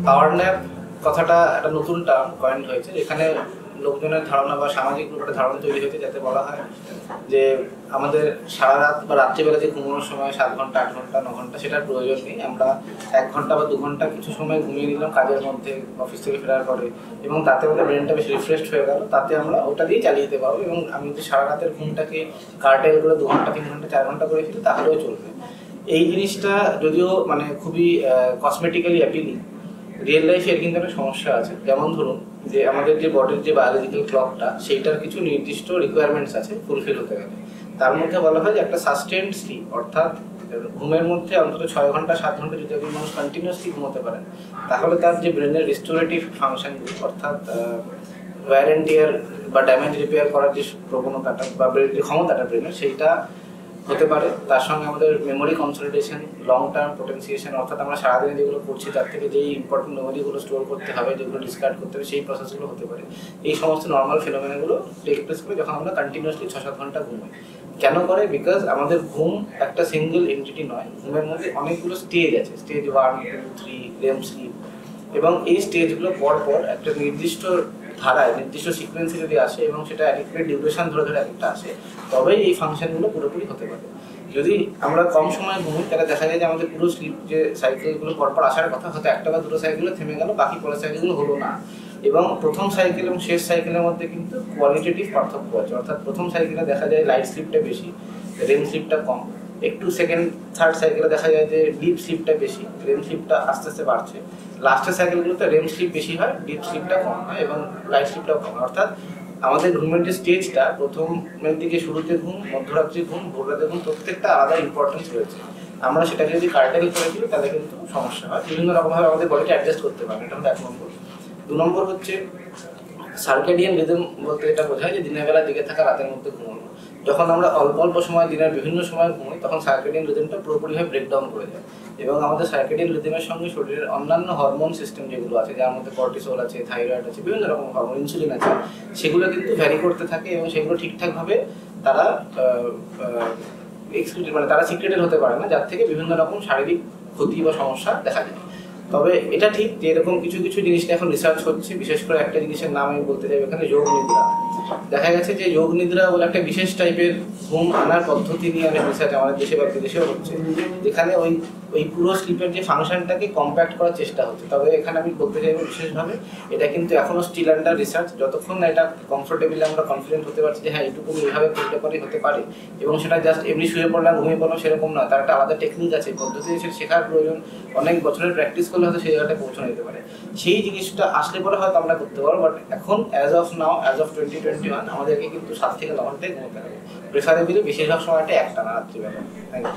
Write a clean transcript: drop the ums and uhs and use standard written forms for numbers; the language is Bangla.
পাওয়ার ন্যাপ কথাটা একটা নতুন টার্ম কয়েন হয়েছে, এখানে লোকজনের ধারণা বা সামাজিক একটা ধারণা তৈরি হয়েছে যাতে বলা হয় যে আমাদের সারা রাত বা রাত্রিবেলা যে ঘুমানোর সময় 7 ঘন্টা 8 ঘন্টা 9 ঘন্টা সেটার প্রয়োজন নেই, আমরা 1 ঘন্টা বা 2 ঘন্টা কিছু সময় ঘুমিয়ে নিলাম কাজের মধ্যে অফিস থেকে ফেরার পরে, এবং তাতে আমাদের ব্রেনটা বেশ রিফ্রেশড হয়ে গেল, তাতে আমরা ওটা দিয়ে চালিয়ে দিতে পারবো। এবং আমি যদি সারা রাতের ঘুমটাকে কার্টেল করে 2 ঘন্টা 3 ঘন্টা 4 ঘন্টা করে ফেলি তাহলেও চলবে। এই জিনিসটা যদিও মানে খুবই কসমেটিক্যালি অ্যাপিলিং, রিয়েল লাইফে এর কিন্তু একটা সমস্যা আছে। যেমন ধরুন যে আমাদের যে বডির যে বায়োলজিক্যাল ক্লকটা সেইটার কিছু নির্দিষ্ট রিকোয়ারমেন্টস আছে ফুলফিল হতে গেলে। তার মধ্যে বলা হয় যে একটা সাস্টেন্ড স্লিপ, অর্থাৎ ঘুমের মধ্যে অন্তত 6 ঘন্টা 7 ঘন্টা যদি একজন মানুষ কন্টিনিউয়াসলি ঘুমোতে পারেন তাহলে তার যে ব্রেনের রিস্টোরেটিভ ফাংশনগুলো, অর্থাৎ ওয়্যার অ্যান্ড টিয়ার বা ড্যামেজ রিপেয়ার করার যে প্রবণতাটা বা যে ক্ষমতাটা ব্রেনের সেইটা হতে পারে। তার সঙ্গে আমাদের মেমোরি কনসলিডেশন, লং টার্ম পোটেন্সিয়েশন, অর্থাৎ আমরা সারাদিনে যেগুলো করছি তার থেকে যেই ইম্পর্টেন্ট মেমোরিগুলো স্টোর করতে হবে, যেগুলো ডিসকার্ড করতে হবে, সেই প্রসেসগুলো হতে পারে। এই সমস্ত নর্মাল ফিনোমেনাগুলো টেক প্লেস করে যখন আমরা কন্টিনিউয়াসলি 6-7 ঘন্টা ঘুমাই। কেন করে? বিকজ আমাদের ঘুম একটা সিঙ্গেল এন্টিটি নয়, ঘুমের মধ্যে অনেকগুলো স্টেজ আছে, স্টেজ 1, 2, 3, REM স্লিপ, এবং এই স্টেজগুলো পর পর একটা নির্দিষ্ট ধারায় নির্দিষ্ট সিকোয়েন্সে যদি আসে এবং সেটা অ্যাডিকুয়েট ডিউরেশন ধরে ধরে একটা আসে, তবেই এই ফাংশনগুলো পুরোপুরি হতে পারে। যদি আমরা কম সময় ঘুমাই তাহলে দেখা যায় যে আমাদের পুরো স্লিপ যে সাইকেলগুলো পরপর আসার কথা, হয়তো একটা বা দুটো সাইকেলে থেমে গেল, বাকি পরের সাইকেলগুলো হলো না। এবং প্রথম সাইকেল এবং শেষ সাইকেলের মধ্যে কিন্তু কোয়ালিটেটিভ পার্থক্য আছে, অর্থাৎ প্রথম সাইকেলে দেখা যায় লাইট স্লিপটা বেশি, REM স্লিপটা কম। একটু সেকেন্ড থার্ড সাইকেলে দেখা যায় যে ডিপ স্লিপটা বেশি, REM স্লিপটা আস্তে আস্তে বাড়ছে। লাস্টের সাইকেলগুলোতে REM স্লিপ বেশি হয়, ডিপ স্লিপটা কম হয় এবং লাইট স্লিপটাও কম। অর্থাৎ আমাদের ঘুমের যে স্টেজটা, প্রথমের দিকে শুরুতে ঘুম, মধ্যরাত্রি ঘুম, ভোররাতে ঘুম, প্রত্যেকটা আলাদা ইম্পর্টেন্স রয়েছে। আমরা সেটাকে যদি কার্টেল করে দিই তাহলে কিন্তু সমস্যা হয়, বিভিন্ন রকমভাবে আমাদের বডিটা অ্যাডজাস্ট করতে পারবে। এটা হলো 1 নম্বর। 2 নম্বর হচ্ছে সার্কেডিয়ান রিদম, বলতে এটা বোঝায় যে দিনের বেলা দিকে থাকা রাতের মধ্যে ঘুমানো। যখন আমরা অল্প অল্প সময় দিনের বিভিন্ন সময় ঘুমাই তখন সার্কেডিয়ান রিদমটা পুরোপুরিভাবে ব্রেকডাউন করে যায়, এবং আমাদের সার্কেডিয়ান রিদমের সঙ্গে শরীরের অন্যান্য হরমোন সিস্টেম যেগুলো আছে, যার মধ্যে কর্টিসল আছে, থাইরয়েড আছে, বিভিন্ন রকম হরমোন, ইনসুলিন আছে, সেগুলো কিন্তু ভ্যারি করতে থাকে এবং সেগুলো ঠিকঠাকভাবে তারা মানে তারা সিক্রেটেড হতে পারে না, যার থেকে বিভিন্ন রকম শারীরিক ক্ষতি বা সমস্যা দেখা যায়। তবে এটা ঠিক যে এরকম কিছু কিছু জিনিস এখন রিসার্চ হচ্ছে, বিশেষ করে একটা জিনিসের নাম আমি বলতে চাই এখানে, যোগ নিদ্রা। দেখা গেছে যে যোগ নিদ্রা বলে একটা বিশেষ টাইপের ঘুম আনার পদ্ধতি নিয়ে অনেক রিসার্চ আমাদের দেশে বা বিদেশেও হচ্ছে, যেখানে ওই পুরো স্লিপের যে ফাংশনটাকে কম্প্যাক্ট করার চেষ্টা হচ্ছে। তবে এখানে আমি বলতে চাইবো বিশেষভাবে এটা কিন্তু এখনো স্টিল আন্ডার রিসার্চ। যতক্ষণ না এটা কমফোর্টেবলি আমরা কনফিডেন্ট হতে পারছি যে হ্যাঁ এইটুকু এইভাবে করতে পারি হতে পারে, এবং সেটা জাস্ট এমনি শুয়ে পড়লাম ঘুমিয়ে পড়লাম সেরকম না, তার একটা আলাদা টেকনিক আছে, পদ্ধতি আছে, শেখার প্রয়োজন, অনেক বছরের প্র্যাকটিস করলে হয়তো সেই জায়গাটা পৌঁছানো যেতে পারে। সেই জিনিসটা আসলে পরে হয়তো আমরা করতে পারবো, বাট এখন as of now, as of 2021 আমাদেরকে কিন্তু 7 থেকে 9 ঘন্টায় ঘুমোতে হবে, প্রেফারেবলি বেশিরভাগ সময়টা একটানা রাত্রিবেলা। Thank you.